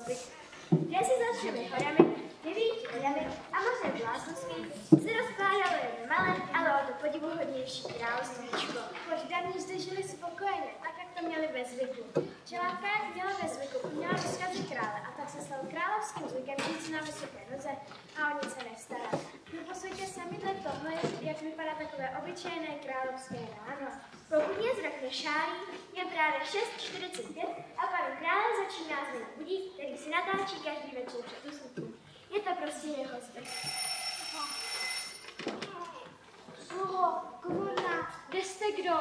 zvyku. Kde si za všemi horami, devíti hrami a mořem blázností se rozkládalo jedno malé, ale o to podivuhodnější královstvíčko. Poddaní zde žili spokojeně, tak jak to měli ve zvyku. Čelátka, jak měla ve zvyku, měla rozkazy krále a tak se stal královským zvykem žít na vysoké noze a o nic se nestarat. No posuďte sami dle tohle, jak vypadá takové obyčejné královské ráno. Pokud mě zrak nešálí, je právě 6:45 a panu krále začíná zvonit budík, který si natáčí každý večer před usnutím. Je to prostě jeho zvyk. Sluho, komorna, kde jste kdo?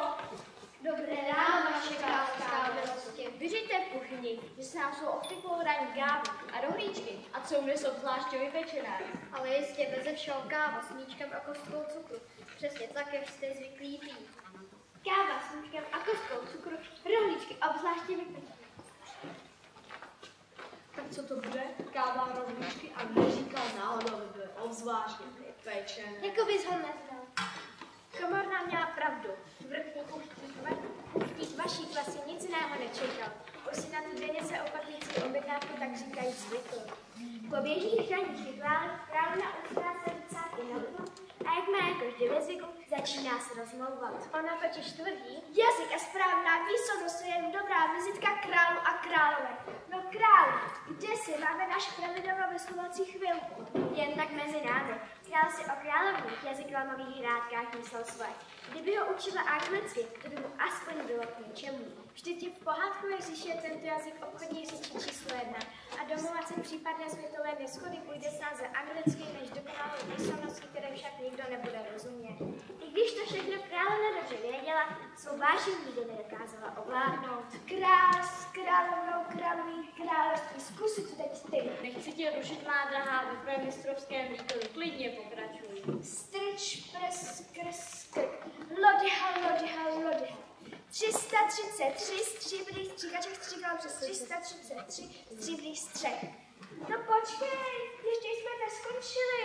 Dobré ráno, vaše královská milosti. Vyřiďte v kuchyni, že se nám jsou obvyklou raní kávu a rohlíčky a co dnes obzvláště vypečené. Ale jistě beze všeho káva s míčkem a kostkou cukru. Přesně tak, jak jste zvyklí pít. Káva s míčkem a kostkou cukru, rohlíčky obzvláště vypečené. Tak co to bude? Káva, rohlíčky a neříkal náhodou, aby byly obzvláště vypečené. Jako bys ho neznal. Komorna měla pravdu. Vrchní kuchtník vaší klasy nic jiného nečekal. Už si na tu denně se opakující objednávku tak říkají zvykl. Po běžných hraních královna uchylá se docáky na dno a jak má jako vždy ve zvyku, začíná se rozmlouvat. Ona totiž tvrdí, jazyk a správná výslovnost je jen dobrá vizitka králu a králové. No král, kde si máme náš pravidelnou vyslovací chvilku? Jen tak mezi námi. Král si o královních jazyklamových hrádkách myslel svoje. Kdyby ho učila anglicky, to by mu aspoň bylo k něčemu. Vždyť v pohádkové říši je tento jazyk obchodní řeči číslo 1 a domluvat se případné světové neshody půjde snáze anglicky než dokonalou výslovností, které však nikdo nebude rozumět. I když to všechno královna dobře věděla, svou vášení nikdy nedokázala ovládnout. Král s královnou králových království, zkusit to teď ty. Nechci tě rušit, má drahá, ve tvém mistrovském výkonu. Klidně pokračuj. Strč, pres, kres, krk. Lodyha. 333 stříbrných stříkaček stříkala přes 333 stříbrných střech. No počkej, ještě jsme neskončili.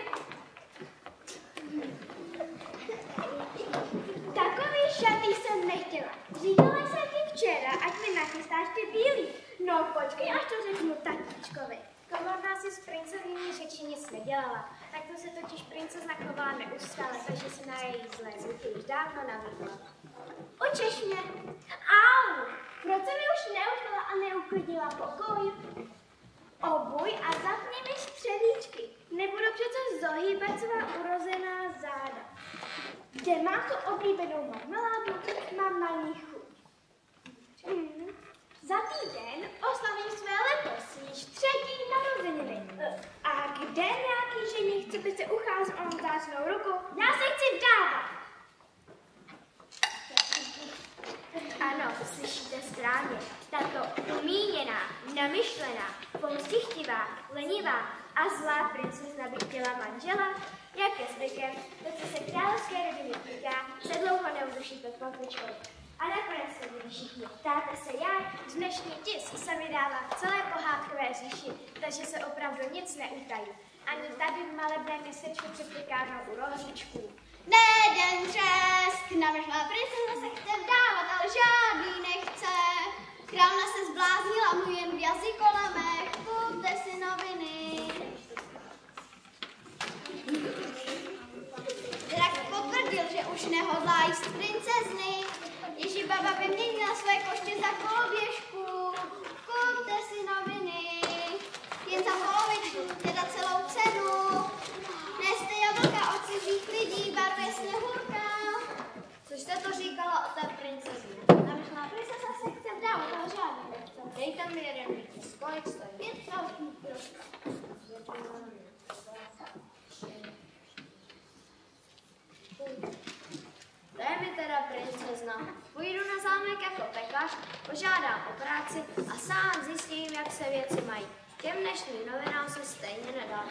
Takový šatý jsem nechtěla. Říkala jsem ti včera, ať mi nachystáš ty bílý. No počkej, až to řeknu tatíčkovi. Komorna si s princovými řeči nic nedělala. Takto se totiž princezna chovala neustále, takže se na její zlé zvyky už dávno navykla. Učeš mě. Au! Proč mi už neušla a neuklidila pokoj? Obuj a zapni mi střevíčky. Nebudu přece zohýbat svá urozená záda. Kde mám tu oblíbenou marmeládu? Mám na ní chuť. Za týden oslavím své letos, 3. narozeniny. A kde nějaký ženich, co by se ucházel o vzácnou ruku? Já se chci vdávat. Ano, slyšíte správně. Tato umíněná, namyšlená, pomstychtivá, lenivá a zlá princezna by chtěla manžela, jak je zvykem, to, co se královské rodiny týká, se dlouho neudrží pod pokličkou. A nakonec se budí všichni. Ptáte se já, z dnešní tisk se vydává v celé pohádkové říši, takže se opravdu nic neutají. Ani tady v malebném městečku před pekárnou u rohlíčků. Jeden třesk, navrhlá princezna se chce vdávat, ale žádný nechce. Královna se zbláznila, mluví jen v jazykolamech, kupte si noviny. Drak potvrdil, že už nehodlá jíst princezny. Ježibaba vyměnila své koště za koloběžku. Kupte si noviny. Jen za polovičku, teda celou cenu. Neste jablka od cizích lidí, barvě sněhurka. Což jste to říkala o té princezně? Namyšlená princezna se chce vdávat, ale žádný nechce. Dejte mi jeden víc. Kolik stojí? 5 dalších troška. To je mi teda princezna. Půjdu na zámek jako pekař, požádám o práci a sám zjistím, jak se věci mají. Těm dnešním novinám se stejně nedá.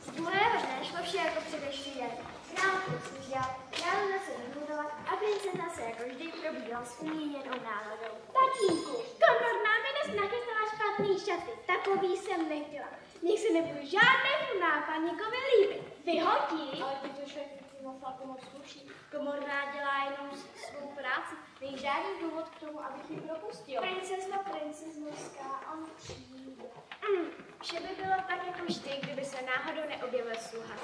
Z druhého dne šlo vše jako předešlý den. Král přesvídal, královna se vybudovat a princezna se jako vždy probíhala s umíněnou náladou. Tatínku, komorná mi dnes nachystala špatný šaty. Takový jsem nechtěla. Nech se nebudu žádnému nápadníkovi líbit. Vyhodí. Ale teď už moc jako moc sluší. Komorná dělá jenom svou práci. Není žádný důvod k tomu, abych ji propustil. Princezno, princeznovská, on přijde. Vše by bylo tak jako vždy, kdyby se náhodou neobjevil sluha.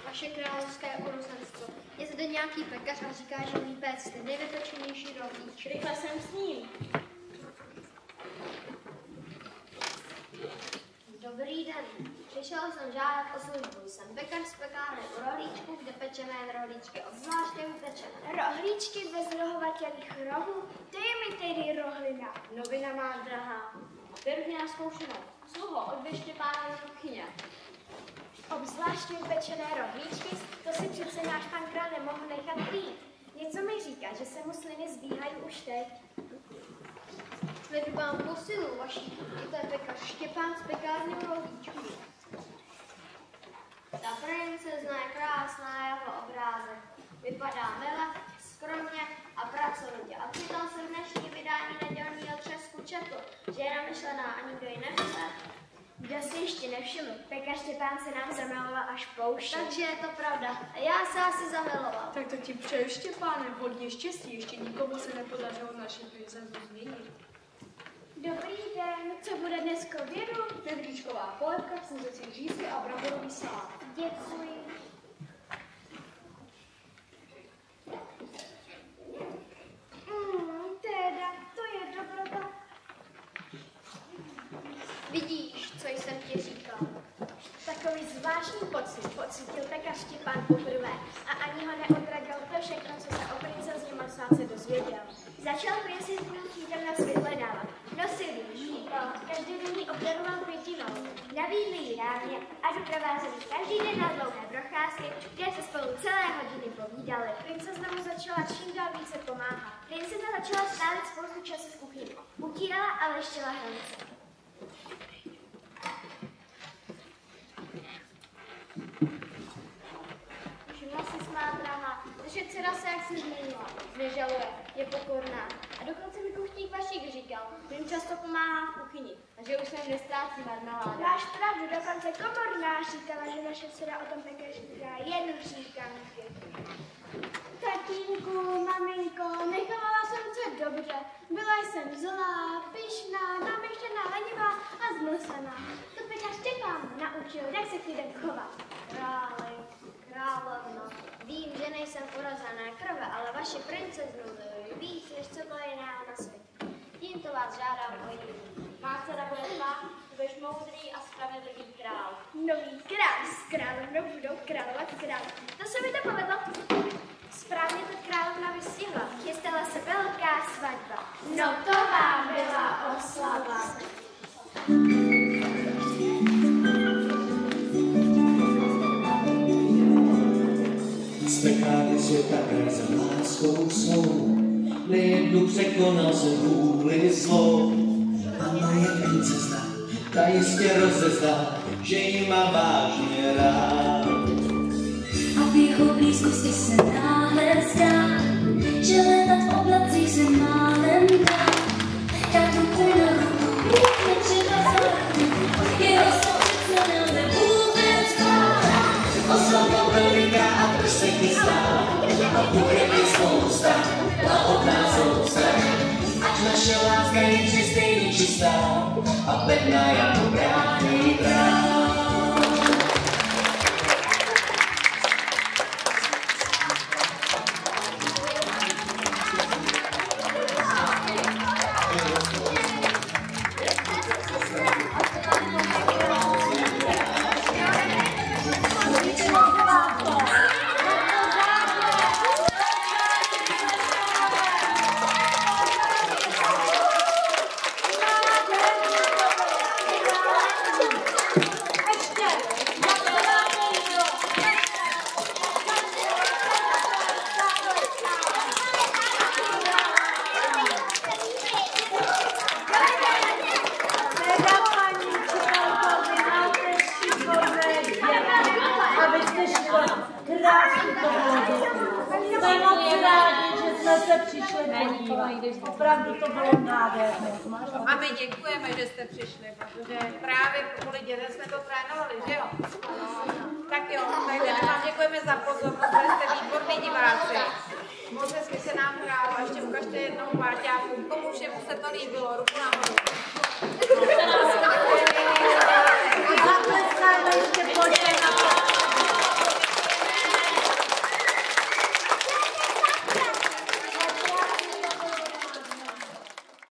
Vaše královské urozenstvo. Je zde nějaký pekař a říká, že umí péct ty nejvypečenější rohlíčky. Rychle jsem s ním. Dobrý den. Přišel jsem žádat o službu. Jsem pekař z pekárny u rohlíčku, kde pečeme rohlíčky obzvláště vypečené. Rohlíčky bez rohovatělých rohů, to je mi tedy rohlina. Novina má drahá. Termína zkoušenou. Sluho, odběžte pána do kuchyně. Obzvláště upečené rohlíčky, to si přece náš pan král nemohl nechat být. Něco mi říká, že se mu sliny zbíhají už teď. Vedu vám posilu vaší, to je pekař Štěpán z pekárny u rohlíčku. Ta princezna je krásná jako obrázek. Vypadá milé, skromně a pracovitě. A přitom se v dnešní vydání nedělního třesku četl, že je namyšlená a nikdo ji nechce. Kdo si ještě nevšiml, pekař Štěpán se nám zamiloval až pouště. Takže je to pravda. A já se asi zamiloval. Tak to ti přeju, Štěpáne, hodně štěstí, ještě nikomu se nepodařilo naši princeznu změnit. Dobrý den, co bude dnes k obědu? Nedříčková polevka, sluncecí řízky a bramborový salát. Děkuji. Teda, to je dobrota. Vidíš, co jsem ti říkal. Takový zvláštní pocit pocítil pekař Štěpán poprvé a ani ho neodradil to všechno, co se o princezně Marsáce dozvěděl. Začal princeznu jídelna vyhledávat. Nosil jí jídlo, každodenní obdaroval květinou. Nabídli jí rámě a doprovázeli každý den na dlouhé procházky, kde se spolu celé hodiny povídali. Princezna mu začala čím dál více pomáhat. Princezna začala strávit spoustu času v kuchyni. Utírala a leštila hrnce. Všimla si má drahá, že dcera se jak se změnila. Nežaluje, je pokorná. A dokonce mi kuchník Vašík říkal, že jim často pomáhá v kuchyni a že už se jim nestrácí marmeláda. Máš pravdu, dokonce komorná říkala, že naše dcera o tom pekaři dělá jen říkanky. Tatínku, maminko, nechovala jsem se dobře. Byla jsem zlá, pyšná, namyšlená, lenivá a zmlsaná. To pekař Štěpán naučil, jak se k lidem chovat. Královno, vím, že nejsem urozené krve, ale vaši princeznu miluji víc, než cokoliv jiného na světě. Tímto vás žádám o jí. Má dcera bude tvá, budeš moudrý a spravedlivý král. Nový král s královnou budou královat král. To se mi to povedlo. Správně to královna vystihla. Chystala se velká svatba. No to vám byla oslava. Z pekárny světa za láskou svou, nejednu překonal jsem vůli zlou. Mama je princezna, ta jistě rozezná, že jí má vážně rád. A v jeho blízkosti se náhle zdá, že letat v oblacích se málem dá. Já tu půjdu ruku, netřeba záletu, jeho srdce nelze vůbec bát. Oslavou veliká a proč se chystá, a bude mi spousta, a od nás soustrach. Ať naše láska je vždy stejně čistá, a pevná jako brány drát. Opravdu to bylo nádherné. A my děkujeme, že jste přišli, protože právě kvůli dětem jsme to trénovali, že jo? Tak jo, takže vám děkujeme. za pozornost, že jste výborní diváci. Moc hezky se nám hrálo a ještě ukažte jednou parťákům, komu všemu se to líbilo, ruku nahoru.